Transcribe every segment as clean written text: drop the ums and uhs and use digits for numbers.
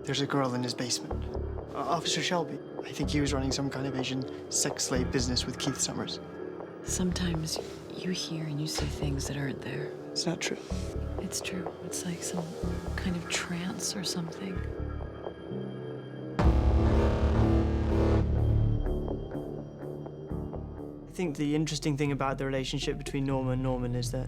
There's a girl in his basement. Officer Shelby. I think he was running some kind of Asian sex slave business with Keith Summers. Sometimes you hear and you see things that aren't there. It's not true. It's true. It's like some kind of trance or something. I think the interesting thing about the relationship between Norma and Norman is that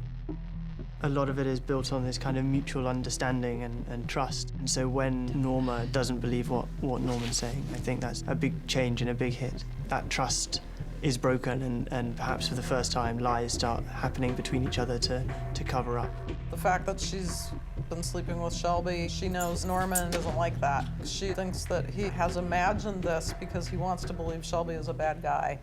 a lot of it is built on this kind of mutual understanding and trust. And so when Norma doesn't believe what Norman's saying, I think that's a big change and a big hit. That trust is broken and perhaps for the first time lies start happening between each other to cover up. The fact that she's been sleeping with Shelby, she knows Norman doesn't like that. She thinks that he has imagined this because he wants to believe Shelby is a bad guy.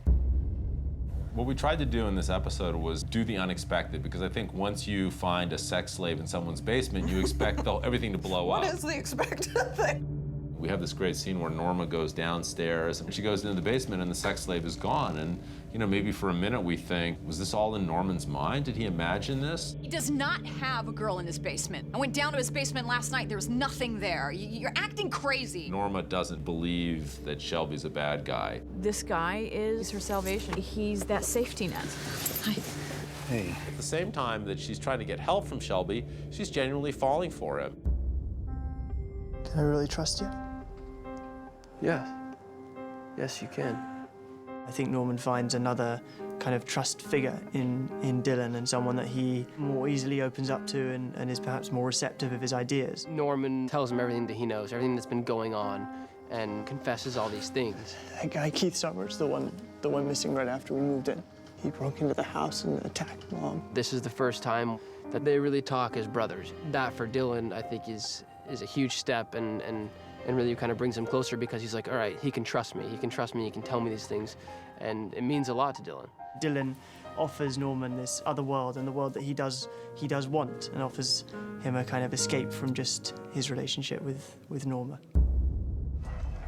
What we tried to do in this episode was do the unexpected, because I think once you find a sex slave in someone's basement, you expect everything to blow up. What is the expected thing? We have this great scene where Norma goes downstairs and she goes into the basement and the sex slave is gone. And, you know, maybe for a minute we think, was this all in Norman's mind? Did he imagine this? He does not have a girl in his basement. I went down to his basement last night. There was nothing there. You're acting crazy. Norma doesn't believe that Shelby's a bad guy. This guy is her salvation. He's that safety net. Hi. Hey. At the same time that she's trying to get help from Shelby, she's genuinely falling for him. Can I really trust you? Yes. Yes, you can. I think Norman finds another kind of trust figure in Dylan and someone that he more easily opens up to and is perhaps more receptive of his ideas. Norman tells him everything that he knows, everything that's been going on, and confesses all these things. That guy, Keith Summers, the one missing right after we moved in. He broke into the house and attacked Mom. This is the first time that they really talk as brothers. That, for Dylan, I think is a huge step and really kind of brings him closer because he's like, all right, he can trust me, he can tell me these things, and it means a lot to Dylan. Dylan offers Norman this other world and the world that he does want, and offers him a kind of escape from just his relationship with Norma.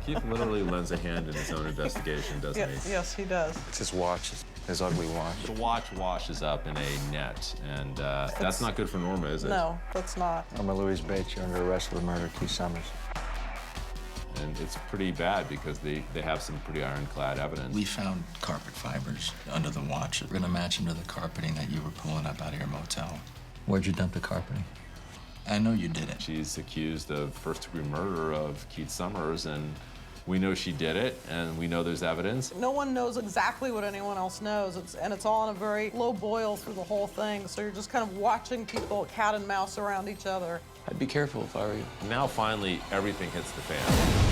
Keith literally lends a hand in his own investigation, doesn't he? Yes, he does. It's his watch, his ugly watch. The watch washes up in a net, and that's not good for Norma, is it? No, that's not. Norma Louise Bates, you're under arrest for the murder of Keith Summers. And it's pretty bad because they have some pretty ironclad evidence. We found carpet fibers under the watch. We're gonna match them to the carpeting that you were pulling up out of your motel. Where'd you dump the carpeting? I know you did it. She's accused of first-degree murder of Keith Summers, and we know she did it, and we know there's evidence. No one knows exactly what anyone else knows, and it's all on a very low boil through the whole thing, so you're just kind of watching people cat and mouse around each other. I'd be careful if I were you. Now, finally, everything hits the fan.